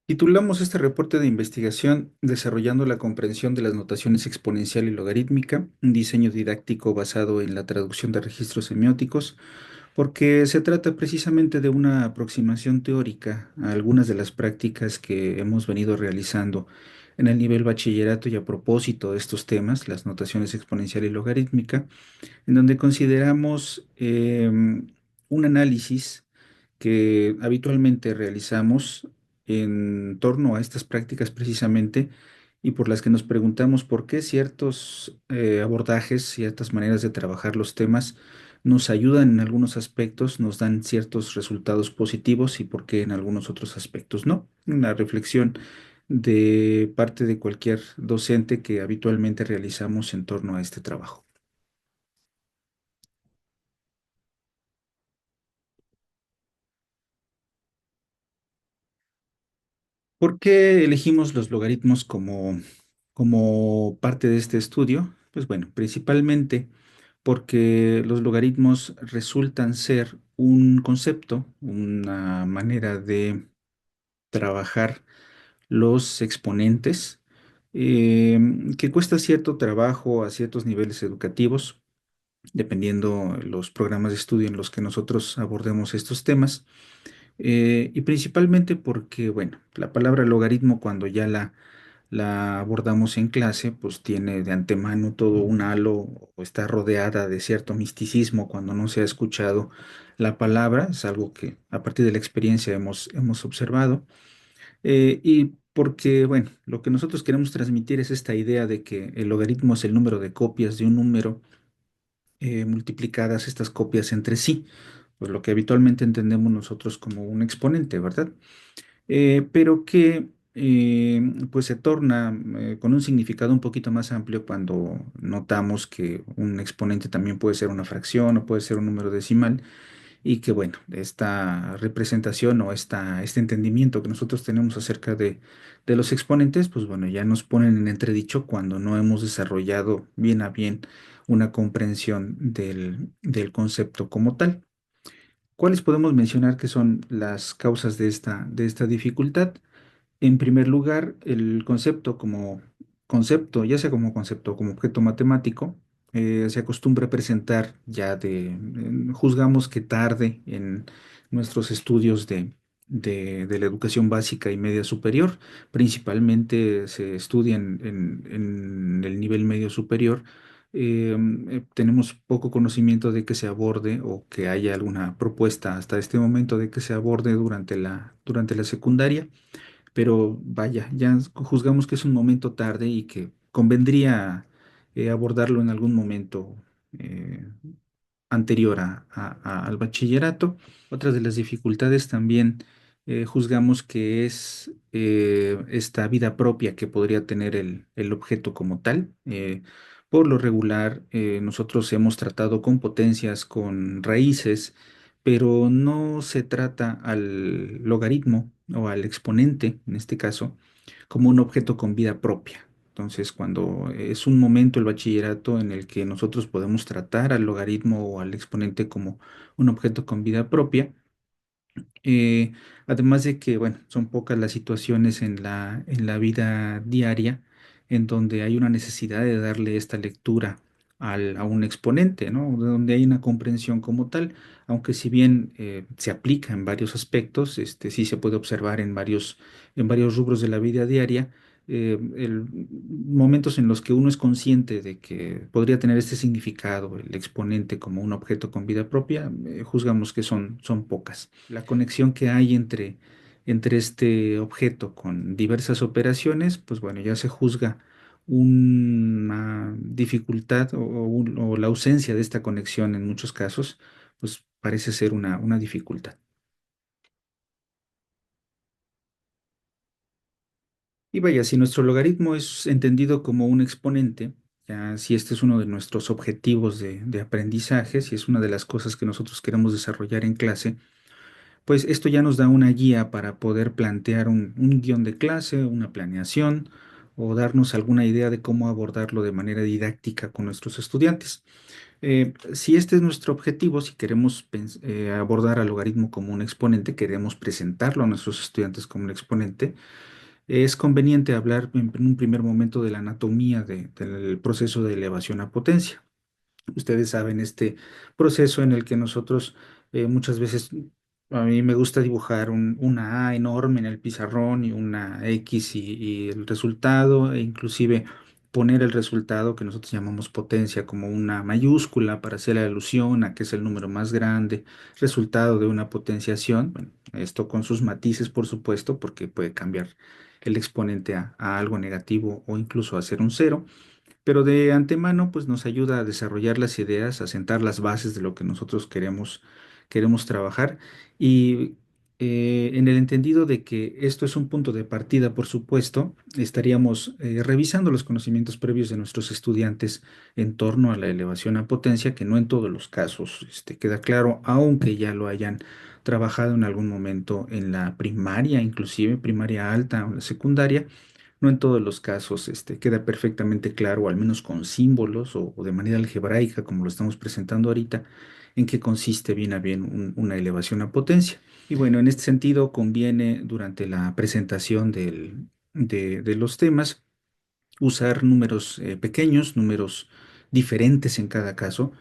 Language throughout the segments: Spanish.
Titulamos este reporte de investigación Desarrollando la comprensión de las notaciones exponencial y logarítmica, un diseño didáctico basado en la traducción de registros semióticos, porque se trata precisamente de una aproximación teórica a algunas de las prácticas que hemos venido realizando en el nivel bachillerato y a propósito de estos temas, las notaciones exponencial y logarítmica, en donde consideramos un análisis que habitualmente realizamos en torno a estas prácticas precisamente y por las que nos preguntamos por qué ciertos abordajes, ciertas maneras de trabajar los temas nos ayudan en algunos aspectos, nos dan ciertos resultados positivos y por qué en algunos otros aspectos no. Una reflexión de parte de cualquier docente que habitualmente realizamos en torno a este trabajo. ¿Por qué elegimos los logaritmos como parte de este estudio? Pues bueno, principalmente porque los logaritmos resultan ser un concepto, una manera de trabajar los exponentes, eh, que cuesta cierto trabajo a ciertos niveles educativos, dependiendo los programas de estudio en los que nosotros abordemos estos temas. Y principalmente porque, bueno, la palabra logaritmo cuando ya la abordamos en clase, pues tiene de antemano todo un halo o está rodeada de cierto misticismo cuando no se ha escuchado la palabra, es algo que a partir de la experiencia hemos observado. Y porque, bueno, lo que nosotros queremos transmitir es esta idea de que el logaritmo es el número de copias de un número multiplicadas estas copias entre sí, pues lo que habitualmente entendemos nosotros como un exponente, ¿verdad? Pero que pues se torna con un significado un poquito más amplio cuando notamos que un exponente también puede ser una fracción o puede ser un número decimal y que bueno, esta representación o este entendimiento que nosotros tenemos acerca de los exponentes, pues bueno, ya nos ponen en entredicho cuando no hemos desarrollado bien a bien una comprensión del concepto como tal. ¿Cuáles podemos mencionar que son las causas de esta dificultad? En primer lugar, el concepto como concepto, ya sea como concepto o como objeto matemático, se acostumbra a presentar juzgamos que tarde en nuestros estudios de la educación básica y media superior. Principalmente se estudia en el nivel medio superior. Tenemos poco conocimiento de que se aborde o que haya alguna propuesta hasta este momento de que se aborde durante la secundaria, pero vaya, ya juzgamos que es un momento tarde y que convendría abordarlo en algún momento eh, anterior al bachillerato. Otras de las dificultades también juzgamos que es esta vida propia que podría tener el objeto como tal. Por lo regular, nosotros hemos tratado con potencias, con raíces, pero no se trata al logaritmo o al exponente, en este caso, como un objeto con vida propia. Entonces, cuando es un momento el bachillerato en el que nosotros podemos tratar al logaritmo o al exponente como un objeto con vida propia, eh, además de que, bueno, son pocas las situaciones en la vida diaria en donde hay una necesidad de darle esta lectura a un exponente, ¿no? Donde hay una comprensión como tal, aunque si bien se aplica en varios aspectos, sí se puede observar en varios rubros de la vida diaria, momentos en los que uno es consciente de que podría tener este significado, el exponente como un objeto con vida propia, juzgamos que son pocas. La conexión que hay entre este objeto con diversas operaciones, pues bueno, ya se juzga una dificultad o la ausencia de esta conexión en muchos casos, pues parece ser una dificultad. Y vaya, si nuestro logaritmo es entendido como un exponente, ya si este es uno de nuestros objetivos de aprendizaje, si es una de las cosas que nosotros queremos desarrollar en clase, pues esto ya nos da una guía para poder plantear un guión de clase, una planeación o darnos alguna idea de cómo abordarlo de manera didáctica con nuestros estudiantes. Si este es nuestro objetivo, si queremos abordar al logaritmo como un exponente, queremos presentarlo a nuestros estudiantes como un exponente, es conveniente hablar en un primer momento de la anatomía del proceso de elevación a potencia. Ustedes saben este proceso en el que nosotros muchas veces, a mí me gusta dibujar una A enorme en el pizarrón y una X y el resultado, e inclusive poner el resultado que nosotros llamamos potencia como una mayúscula para hacer la alusión a que es el número más grande, resultado de una potenciación. Bueno, esto con sus matices, por supuesto, porque puede cambiar el exponente a algo negativo o incluso a ser un cero, pero de antemano pues nos ayuda a desarrollar las ideas, a sentar las bases de lo que nosotros queremos trabajar y en el entendido de que esto es un punto de partida, por supuesto, estaríamos revisando los conocimientos previos de nuestros estudiantes en torno a la elevación a potencia, que no en todos los casos queda claro, aunque ya lo hayan trabajado en algún momento en la primaria, inclusive primaria alta o en la secundaria. No en todos los casos queda perfectamente claro, o al menos con símbolos o de manera algebraica, como lo estamos presentando ahorita, en qué consiste bien a bien una elevación a potencia. Y bueno, en este sentido conviene durante la presentación de los temas usar números pequeños, números diferentes en cada caso,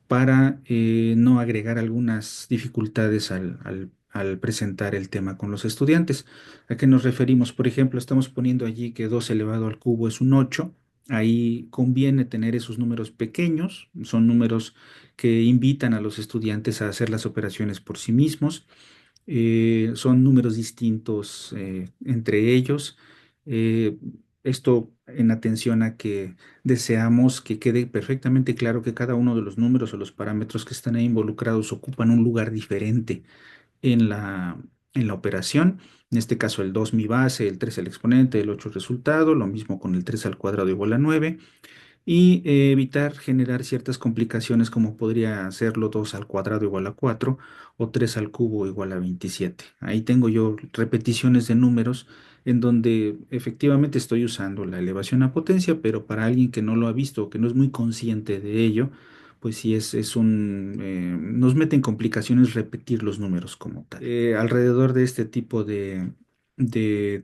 para no agregar algunas dificultades al presentar el tema con los estudiantes. ¿A qué nos referimos? Por ejemplo, estamos poniendo allí que 2 elevado al cubo es un 8. Ahí conviene tener esos números pequeños, son números que invitan a los estudiantes a hacer las operaciones por sí mismos. Son números distintos entre ellos. Eh, Esto en atención a que deseamos que quede perfectamente claro que cada uno de los números o los parámetros que están ahí involucrados ocupan un lugar diferente en la operación. En este caso, el 2 mi base, el 3 el exponente, el 8 el resultado, lo mismo con el 3 al cuadrado igual a 9 y evitar generar ciertas complicaciones como podría hacerlo 2 al cuadrado igual a 4 o 3 al cubo igual a 27. Ahí tengo yo repeticiones de números en donde efectivamente estoy usando la elevación a potencia, pero para alguien que no lo ha visto o que no es muy consciente de ello, pues sí nos mete en complicaciones repetir los números como tal. Alrededor de este tipo de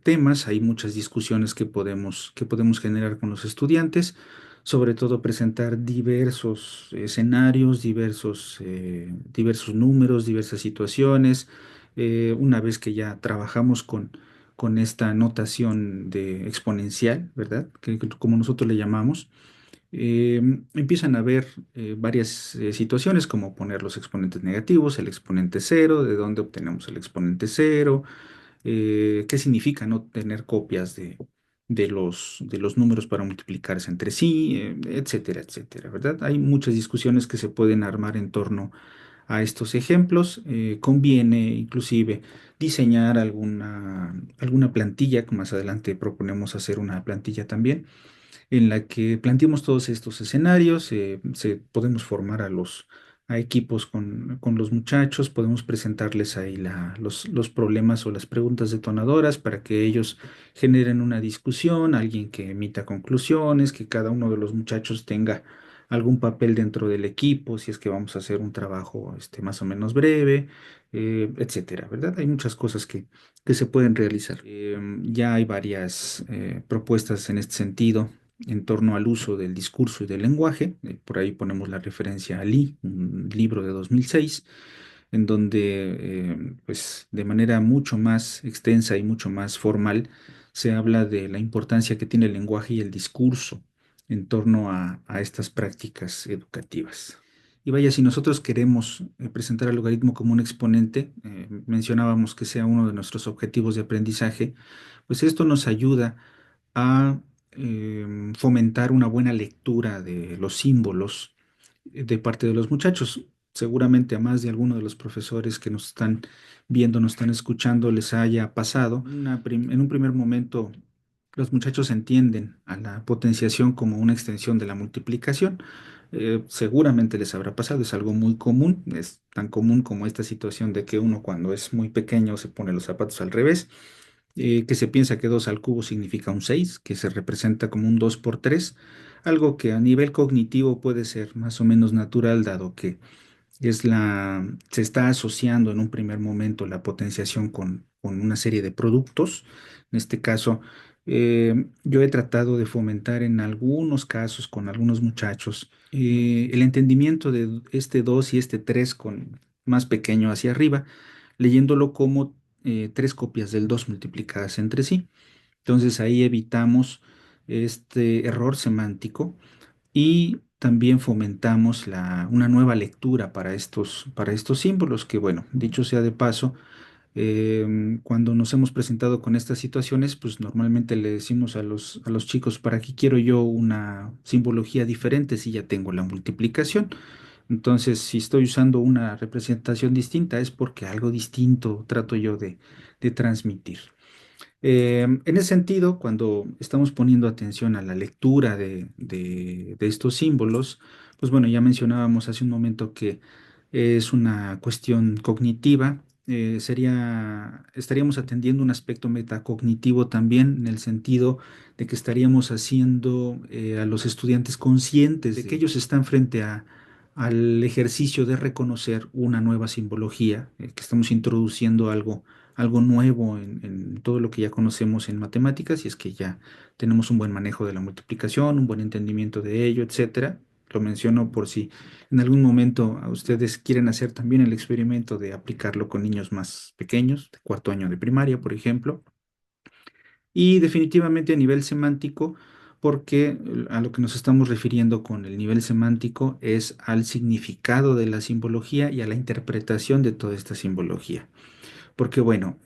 temas hay muchas discusiones que podemos generar con los estudiantes, sobre todo presentar diversos escenarios, diversos números, diversas situaciones. Una vez que ya trabajamos con esta notación de exponencial, ¿verdad? Que como nosotros le llamamos, empiezan a haber varias situaciones como poner los exponentes negativos, el exponente cero, de dónde obtenemos el exponente cero, qué significa no tener copias de los números para multiplicarse entre sí, etcétera, etcétera, ¿verdad? Hay muchas discusiones que se pueden armar en torno a estos ejemplos. Conviene inclusive diseñar alguna plantilla, que más adelante proponemos hacer una plantilla también en la que planteemos todos estos escenarios, podemos formar a equipos con los muchachos, podemos presentarles ahí los problemas o las preguntas detonadoras para que ellos generen una discusión, alguien que emita conclusiones, que cada uno de los muchachos tenga algún papel dentro del equipo, si es que vamos a hacer un trabajo más o menos breve, etcétera, ¿verdad? Hay muchas cosas que se pueden realizar. Ya hay varias propuestas en este sentido en torno al uso del discurso y del lenguaje. Por ahí ponemos la referencia a Lee, un libro de 2006, en donde, pues, de manera mucho más extensa y mucho más formal, se habla de la importancia que tiene el lenguaje y el discurso en torno a estas prácticas educativas. Y vaya, si nosotros queremos presentar al logaritmo como un exponente, mencionábamos que sea uno de nuestros objetivos de aprendizaje, pues esto nos ayuda a fomentar una buena lectura de los símbolos de parte de los muchachos. Seguramente a más de alguno de los profesores que nos están viendo, nos están escuchando, les haya pasado. En un primer momento, los muchachos entienden a la potenciación como una extensión de la multiplicación. Seguramente les habrá pasado, es algo muy común, es tan común como esta situación de que uno cuando es muy pequeño se pone los zapatos al revés. que se piensa que 2 al cubo significa un 6, que se representa como un 2 por 3, algo que a nivel cognitivo puede ser más o menos natural, dado que se está asociando en un primer momento la potenciación con una serie de productos. En este caso, yo he tratado de fomentar en algunos casos con algunos muchachos el entendimiento de este 2 y este 3 con más pequeño hacia arriba, leyéndolo como tres copias del 2 multiplicadas entre sí. Entonces ahí evitamos este error semántico y también fomentamos una nueva lectura para estos símbolos, que bueno, dicho sea de paso, cuando nos hemos presentado con estas situaciones, pues normalmente le decimos a los chicos, ¿para qué quiero yo una simbología diferente si ya tengo la multiplicación? Entonces, si estoy usando una representación distinta, es porque algo distinto trato yo de transmitir. En ese sentido, cuando estamos poniendo atención a la lectura de estos símbolos, pues bueno, ya mencionábamos hace un momento que es una cuestión cognitiva. Estaríamos atendiendo un aspecto metacognitivo también, en el sentido de que estaríamos haciendo a los estudiantes conscientes de que ellos están frente al ejercicio de reconocer una nueva simbología, que estamos introduciendo algo nuevo en todo lo que ya conocemos en matemáticas, y es que ya tenemos un buen manejo de la multiplicación, un buen entendimiento de ello, etcétera. Lo menciono por si en algún momento a ustedes quieren hacer también el experimento de aplicarlo con niños más pequeños, de cuarto año de primaria, por ejemplo. Y definitivamente a nivel semántico, porque a lo que nos estamos refiriendo con el nivel semántico es al significado de la simbología y a la interpretación de toda esta simbología. Porque bueno,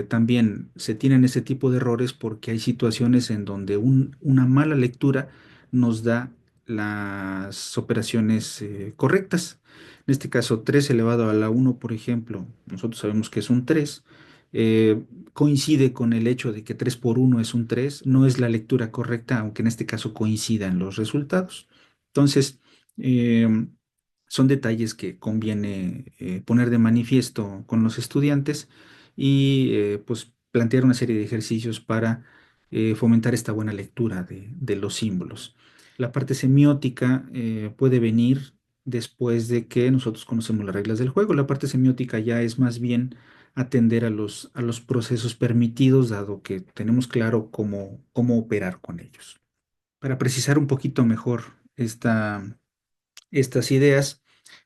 también se tienen ese tipo de errores porque hay situaciones en donde una mala lectura nos da las operaciones correctas. En este caso, 3 elevado a la uno, por ejemplo, nosotros sabemos que es un 3, eh, coincide con el hecho de que 3 por uno es un 3, no es la lectura correcta, aunque en este caso coincidan los resultados. Entonces, son detalles que conviene poner de manifiesto con los estudiantes y pues plantear una serie de ejercicios para fomentar esta buena lectura de los símbolos. La parte semiótica puede venir después de que nosotros conocemos las reglas del juego. La parte semiótica ya es más bien atender a los procesos permitidos, dado que tenemos claro cómo operar con ellos. Para precisar un poquito mejor estas ideas,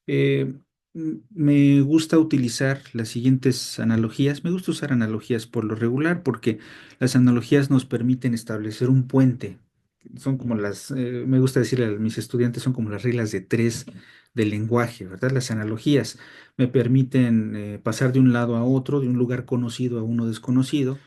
eh, me gusta utilizar las siguientes analogías. Me gusta usar analogías por lo regular porque las analogías nos permiten establecer un puente. Son como me gusta decirle a mis estudiantes, son como las reglas de tres del lenguaje, ¿verdad? Las analogías me permiten pasar de un lado a otro, de un lugar conocido a uno desconocido.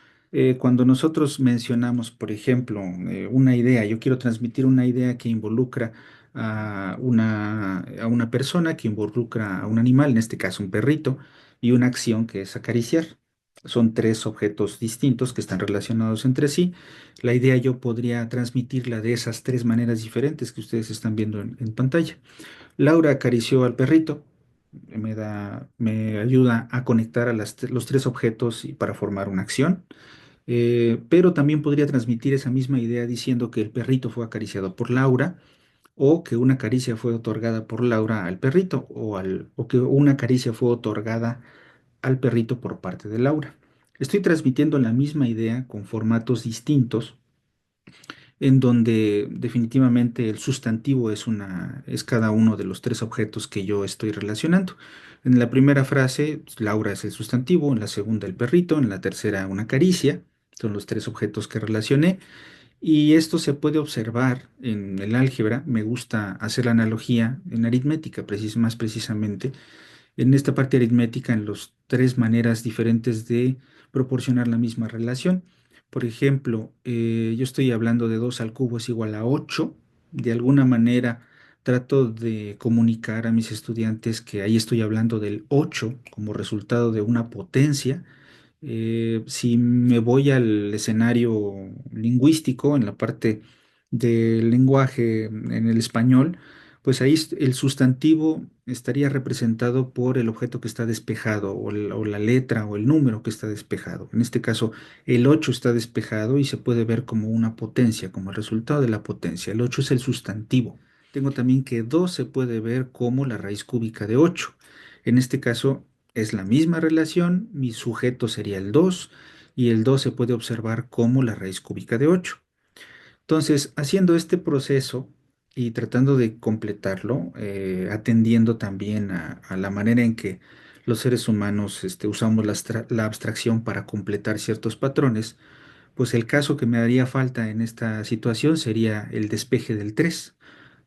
Cuando nosotros mencionamos, por ejemplo, una idea, yo quiero transmitir una idea que involucra a una persona, que involucra a un animal, en este caso un perrito, y una acción que es acariciar. Son tres objetos distintos que están relacionados entre sí. La idea yo podría transmitirla de esas tres maneras diferentes que ustedes están viendo en pantalla. Laura acarició al perrito, me ayuda a conectar a los tres objetos y para formar una acción. Pero también podría transmitir esa misma idea diciendo que el perrito fue acariciado por Laura, o que una caricia fue otorgada por Laura al perrito, o que una caricia fue otorgada al perrito por parte de Laura. Estoy transmitiendo la misma idea con formatos distintos, en donde definitivamente el sustantivo es cada uno de los tres objetos que yo estoy relacionando. En la primera frase, Laura es el sustantivo; en la segunda, el perrito; en la tercera, una caricia. Son los tres objetos que relacioné. Y esto se puede observar en el álgebra. Me gusta hacer la analogía en aritmética, más precisamente en esta parte aritmética, en las tres maneras diferentes de proporcionar la misma relación. Por ejemplo, yo estoy hablando de 2 al cubo es igual a 8. De alguna manera trato de comunicar a mis estudiantes que ahí estoy hablando del 8 como resultado de una potencia. Si me voy al escenario lingüístico, en la parte del lenguaje en el español, pues ahí el sustantivo estaría representado por el objeto que está despejado o la letra o el número que está despejado. En este caso, el 8 está despejado y se puede ver como una potencia, como el resultado de la potencia. El 8 es el sustantivo. Tengo también que 2 se puede ver como la raíz cúbica de 8. En este caso es la misma relación, mi sujeto sería el 2 y el 2 se puede observar como la raíz cúbica de 8. Entonces, haciendo este proceso y tratando de completarlo, atendiendo también a la manera en que los seres humanos usamos la abstracción para completar ciertos patrones, pues el caso que me haría falta en esta situación sería el despeje del 3.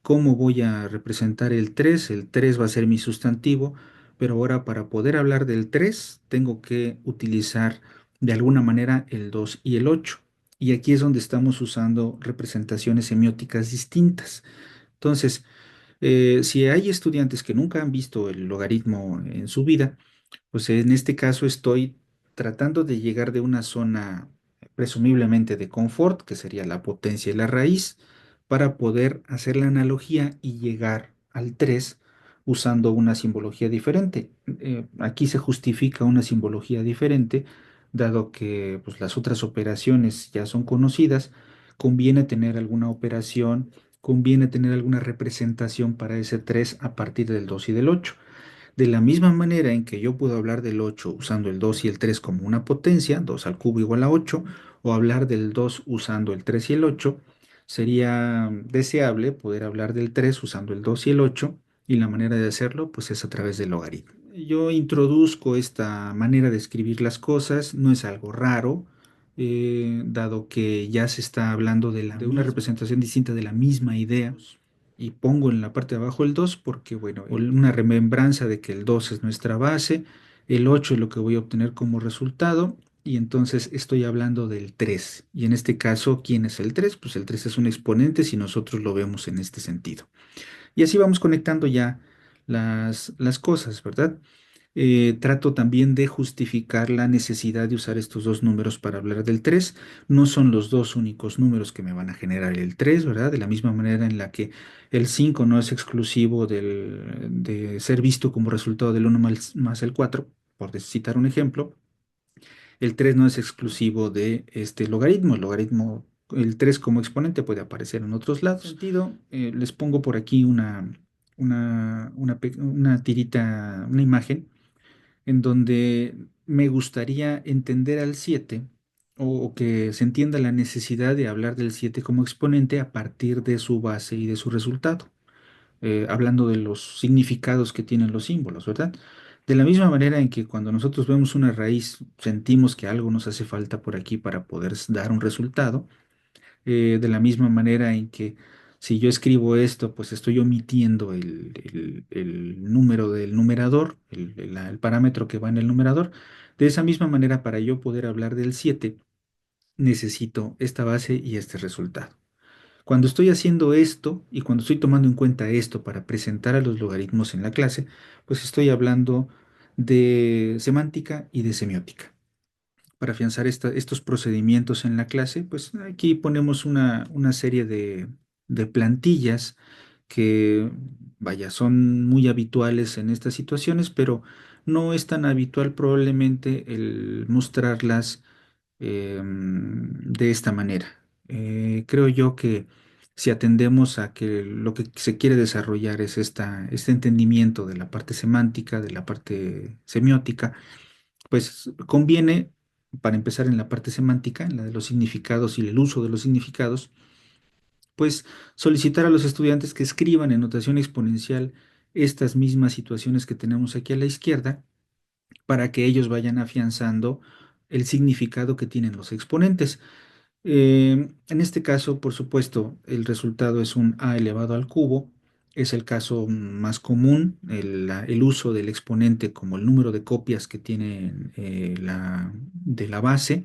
¿Cómo voy a representar el 3? El 3 va a ser mi sustantivo, pero ahora para poder hablar del 3 tengo que utilizar de alguna manera el 2 y el 8. Y aquí es donde estamos usando representaciones semióticas distintas. Entonces, si hay estudiantes que nunca han visto el logaritmo en su vida, pues en este caso estoy tratando de llegar de una zona presumiblemente de confort, que sería la potencia y la raíz, para poder hacer la analogía y llegar al 3 usando una simbología diferente. Aquí se justifica una simbología diferente, dado que pues, las otras operaciones ya son conocidas, conviene tener alguna operación, conviene tener alguna representación para ese 3 a partir del 2 y del 8. De la misma manera en que yo puedo hablar del 8 usando el 2 y el 3 como una potencia, 2 al cubo igual a 8, o hablar del 2 usando el 3 y el 8, sería deseable poder hablar del 3 usando el 2 y el 8, y la manera de hacerlo pues es a través del logaritmo. Yo introduzco esta manera de escribir las cosas, no es algo raro, dado que ya se está hablando de una representación distinta de la misma idea y pongo en la parte de abajo el 2 porque, bueno, una remembranza de que el 2 es nuestra base, el 8 es lo que voy a obtener como resultado y entonces estoy hablando del 3. Y en este caso, ¿quién es el 3? Pues el 3 es un exponente si nosotros lo vemos en este sentido. Y así vamos conectando ya las cosas, ¿verdad? Trato también de justificar la necesidad de usar estos dos números para hablar del 3. No son los dos únicos números que me van a generar el 3, ¿verdad? De la misma manera en la que el 5 no es exclusivo de ser visto como resultado del uno más el 4, por citar un ejemplo. El 3 no es exclusivo de este logaritmo. El 3 como exponente puede aparecer en otros lados. En ese sentido, les pongo por aquí una tirita, una imagen en donde me gustaría entender al 7 o que se entienda la necesidad de hablar del 7 como exponente a partir de su base y de su resultado, hablando de los significados que tienen los símbolos, ¿verdad? De la misma manera en que cuando nosotros vemos una raíz, sentimos que algo nos hace falta por aquí para poder dar un resultado, de la misma manera en que si yo escribo esto, pues estoy omitiendo el número del numerador, el parámetro que va en el numerador. De esa misma manera, para yo poder hablar del 7 necesito esta base y este resultado. Cuando estoy haciendo esto y cuando estoy tomando en cuenta esto para presentar a los logaritmos en la clase, pues estoy hablando de semántica y de semiótica para afianzar estos procedimientos en la clase, pues aquí ponemos una serie de plantillas que, vaya, son muy habituales en estas situaciones, pero no es tan habitual probablemente el mostrarlas de esta manera. Creo yo que si atendemos a que lo que se quiere desarrollar es este entendimiento de la parte semántica, de la parte semiótica, pues conviene, para empezar en la parte semántica, en la de los significados y el uso de los significados, pues solicitar a los estudiantes que escriban en notación exponencial estas mismas situaciones que tenemos aquí a la izquierda, para que ellos vayan afianzando el significado que tienen los exponentes. En este caso, por supuesto, el resultado es un a elevado al cubo. Es el caso más común, el uso del exponente como el número de copias que tiene de la base.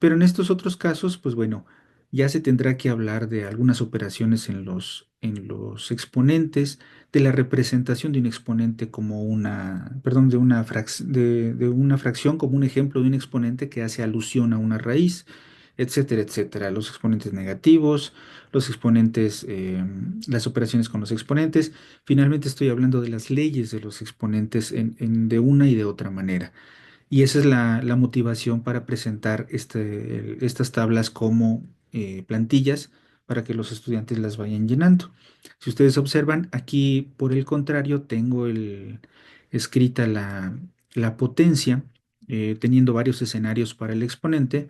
Pero en estos otros casos, pues bueno, ya se tendrá que hablar de algunas operaciones en los exponentes, de la representación de un exponente como perdón, de una fracción como un ejemplo de un exponente que hace alusión a una raíz. etcétera, etcétera. Los exponentes negativos, los exponentes, las operaciones con los exponentes. Finalmente estoy hablando de las leyes de los exponentes de una y de otra manera. Y esa es la motivación para presentar estas tablas como plantillas para que los estudiantes las vayan llenando. Si ustedes observan, aquí por el contrario tengo escrita la potencia, teniendo varios escenarios para el exponente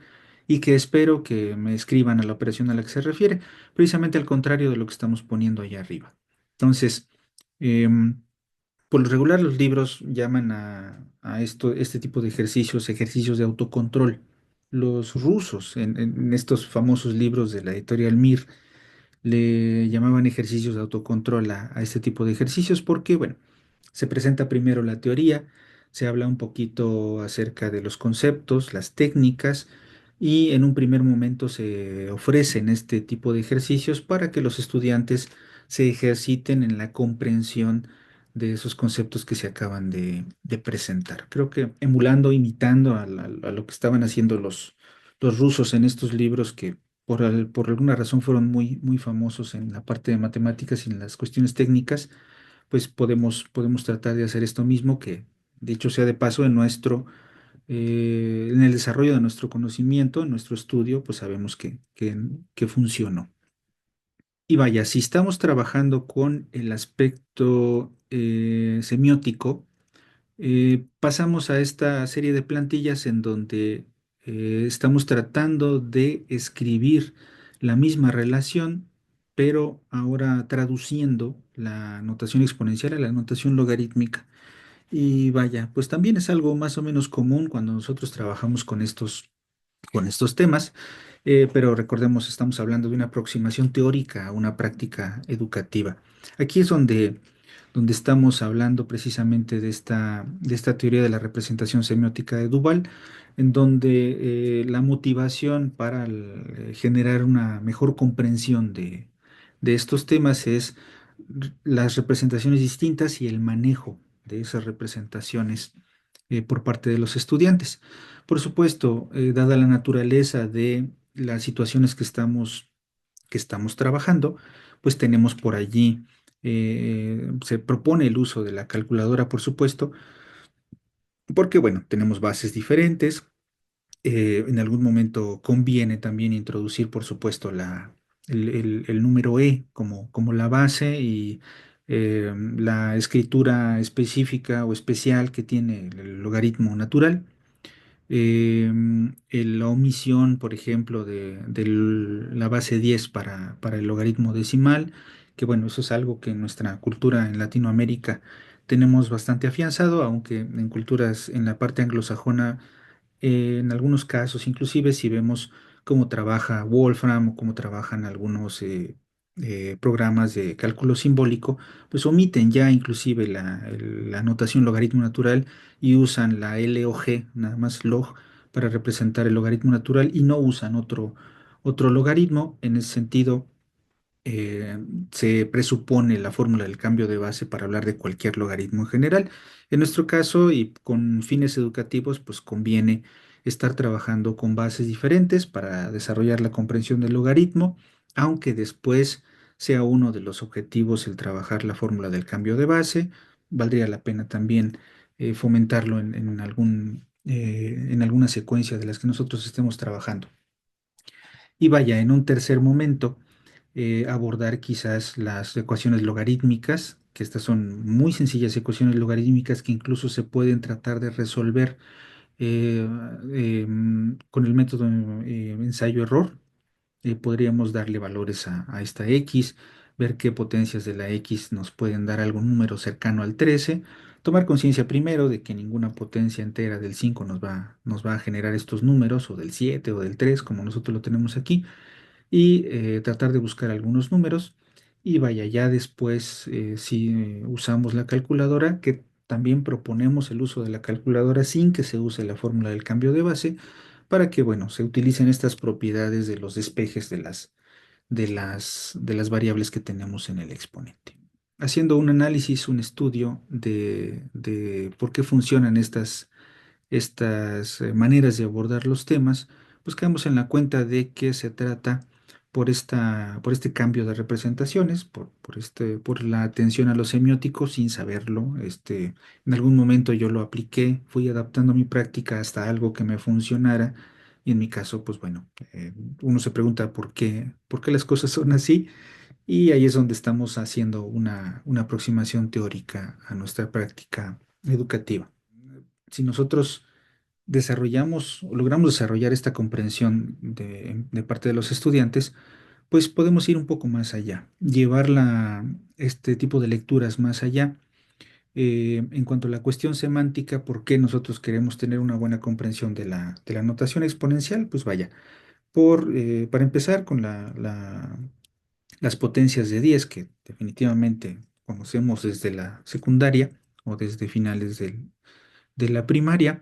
y que espero que me escriban a la operación a la que se refiere, precisamente al contrario de lo que estamos poniendo allá arriba. Entonces, em, por lo regular, los libros llaman este tipo de ejercicios, ejercicios de autocontrol. Los rusos, en estos famosos libros de la editorial Mir, le llamaban ejercicios de autocontrol a este tipo de ejercicios porque, bueno, se presenta primero la teoría, se habla un poquito acerca de los conceptos, las técnicas, y en un primer momento se ofrecen este tipo de ejercicios para que los estudiantes se ejerciten en la comprensión de esos conceptos que se acaban de presentar. Creo que emulando, imitando a lo que estaban haciendo los rusos en estos libros que por alguna razón fueron muy famosos en la parte de matemáticas y en las cuestiones técnicas, pues podemos tratar de hacer esto mismo, que dicho sea de paso, en el desarrollo de nuestro conocimiento, en nuestro estudio, pues sabemos que funcionó. Y vaya, si estamos trabajando con el aspecto semiótico, pasamos a esta serie de plantillas en donde estamos tratando de escribir la misma relación, pero ahora traduciendo la notación exponencial a la notación logarítmica. Y vaya, pues también es algo más o menos común cuando nosotros trabajamos con estos temas, pero recordemos, estamos hablando de una aproximación teórica a una práctica educativa. Aquí es donde estamos hablando precisamente de esta teoría de la representación semiótica de Duval, en donde la motivación para generar una mejor comprensión de estos temas es las representaciones distintas y el manejo de esas representaciones por parte de los estudiantes. Por supuesto, dada la naturaleza de las situaciones que estamos trabajando, pues tenemos por allí, se propone el uso de la calculadora, por supuesto, porque, bueno, tenemos bases diferentes. En algún momento conviene también introducir, por supuesto, el número E como la base y la escritura específica o especial que tiene el logaritmo natural. La omisión, por ejemplo, de la base 10 para el logaritmo decimal, que bueno, eso es algo que en nuestra cultura en Latinoamérica tenemos bastante afianzado, aunque en culturas en la parte anglosajona, en algunos casos, inclusive si vemos cómo trabaja Wolfram o cómo trabajan algunos programas de cálculo simbólico, pues omiten ya inclusive la notación logaritmo natural y usan la L o G, nada más log, para representar el logaritmo natural y no usan otro logaritmo. En ese sentido, eh, se presupone la fórmula del cambio de base para hablar de cualquier logaritmo en general. En nuestro caso y con fines educativos, pues conviene estar trabajando con bases diferentes para desarrollar la comprensión del logaritmo, aunque después sea uno de los objetivos el trabajar la fórmula del cambio de base. Valdría la pena también fomentarlo en alguna secuencia de las que nosotros estemos trabajando. Y vaya, en un tercer momento, abordar quizás las ecuaciones logarítmicas, que estas son muy sencillas ecuaciones logarítmicas que incluso se pueden tratar de resolver eh, con el método ensayo-error. Podríamos darle valores a esta X, ver qué potencias de la X nos pueden dar algún número cercano al 13, tomar conciencia primero de que ninguna potencia entera del 5 nos va a generar estos números, o del 7 o del 3 como nosotros lo tenemos aquí, y tratar de buscar algunos números. Y vaya, ya después, si usamos la calculadora, que también proponemos el uso de la calculadora sin que se use la fórmula del cambio de base, para que, bueno, se utilicen estas propiedades de los despejes de las variables que tenemos en el exponente. Haciendo un análisis, un estudio de por qué funcionan estas maneras de abordar los temas, pues caemos en la cuenta de que se trata por este cambio de representaciones, por la atención a los semióticos sin saberlo. En algún momento yo lo apliqué, fui adaptando mi práctica hasta algo que me funcionara. Y en mi caso, pues bueno, uno se pregunta por qué las cosas son así. Y ahí es donde estamos haciendo una aproximación teórica a nuestra práctica educativa. Si nosotros desarrollamos o logramos desarrollar esta comprensión de parte de los estudiantes, pues podemos ir un poco más allá, este tipo de lecturas más allá. En cuanto a la cuestión semántica, ¿por qué nosotros queremos tener una buena comprensión de la notación exponencial? Pues vaya, para empezar con las potencias de 10 que definitivamente conocemos desde la secundaria o desde finales de la primaria,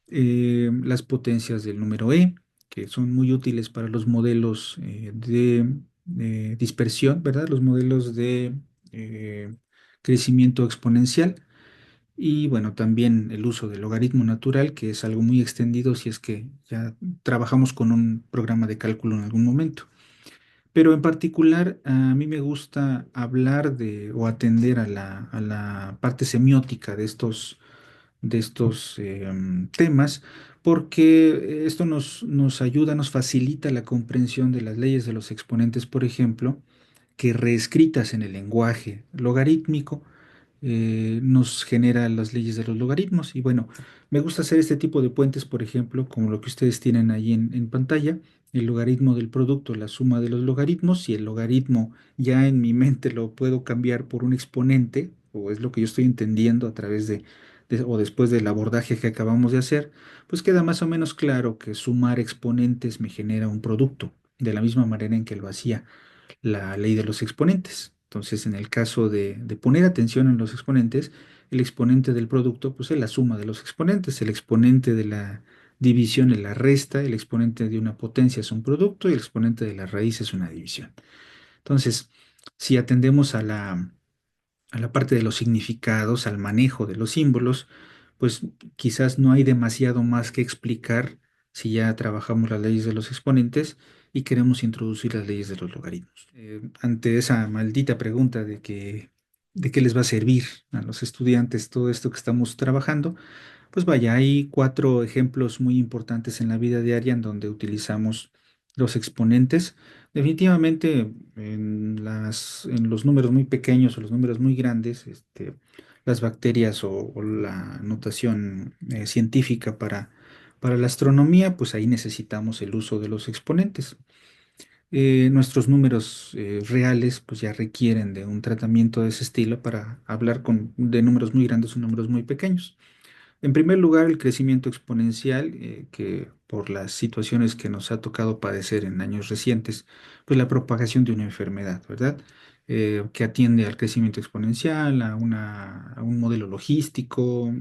las potencias del número e, que son muy útiles para los modelos de dispersión, ¿verdad? Los modelos de eh, crecimiento exponencial. Y bueno, también el uso del logaritmo natural, que es algo muy extendido si es que ya trabajamos con un programa de cálculo en algún momento. Pero en particular, a mí me gusta hablar de o atender a a la parte semiótica de estos temas, porque esto nos ayuda, nos facilita la comprensión de las leyes de los exponentes, por ejemplo, que reescritas en el lenguaje logarítmico nos genera las leyes de los logaritmos. Y bueno, me gusta hacer este tipo de puentes, por ejemplo, como lo que ustedes tienen ahí en pantalla, el logaritmo del producto, la suma de los logaritmos, y el logaritmo ya en mi mente lo puedo cambiar por un exponente, o es lo que yo estoy entendiendo a través o después del abordaje que acabamos de hacer, pues queda más o menos claro que sumar exponentes me genera un producto, de la misma manera en que lo hacía la ley de los exponentes. Entonces, en el caso de poner atención en los exponentes, el exponente del producto, pues es la suma de los exponentes. El exponente de la división es la resta, el exponente de una potencia es un producto y el exponente de la raíz es una división. Entonces, si atendemos a la parte de los significados, al manejo de los símbolos, pues quizás no hay demasiado más que explicar si ya trabajamos las leyes de los exponentes y queremos introducir las leyes de los logaritmos. Ante esa maldita pregunta de qué les va a servir a los estudiantes todo esto que estamos trabajando, pues vaya, hay cuatro ejemplos muy importantes en la vida diaria en donde utilizamos los exponentes. Definitivamente en los números muy pequeños o los números muy grandes, las bacterias o la notación científica para la astronomía, pues ahí necesitamos el uso de los exponentes. Nuestros números reales pues ya requieren de un tratamiento de ese estilo para hablar de números muy grandes o números muy pequeños. En primer lugar, el crecimiento exponencial, que por las situaciones que nos ha tocado padecer en años recientes, pues la propagación de una enfermedad, ¿verdad? Que atiende al crecimiento exponencial, a un modelo logístico,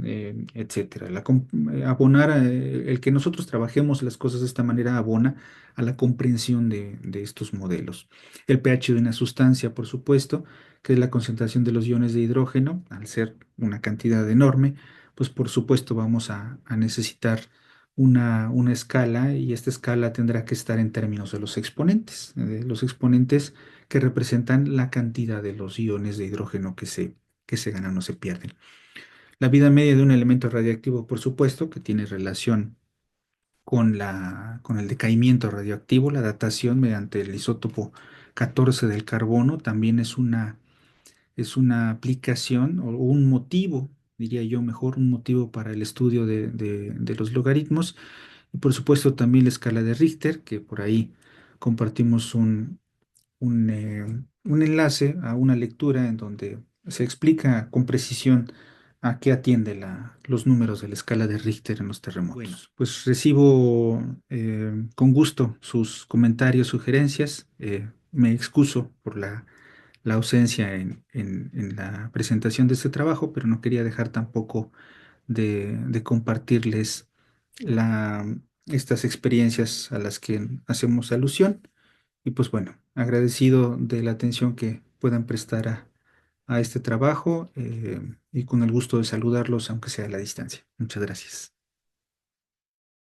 etcétera. El que nosotros trabajemos las cosas de esta manera abona a la comprensión de estos modelos. El pH de una sustancia, por supuesto, que es la concentración de los iones de hidrógeno, al ser una cantidad enorme pues por supuesto vamos a necesitar una escala y esta escala tendrá que estar en términos de los exponentes que representan la cantidad de los iones de hidrógeno que se ganan o se pierden. La vida media de un elemento radiactivo, por supuesto, que tiene relación con con el decaimiento radioactivo, la datación mediante el isótopo 14 del carbono también es una aplicación o un motivo, diría yo mejor, un motivo para el estudio de los logaritmos. Y por supuesto también la escala de Richter, que por ahí compartimos un enlace a una lectura en donde se explica con precisión a qué atiende los números de la escala de Richter en los terremotos. Bueno, pues recibo con gusto sus comentarios, sugerencias. Me excuso por la ausencia en la presentación de este trabajo, pero no quería dejar tampoco de compartirles la, estas experiencias a las que hacemos alusión. Y pues bueno, agradecido de la atención que puedan prestar a este trabajo y con el gusto de saludarlos, aunque sea a la distancia. Muchas gracias.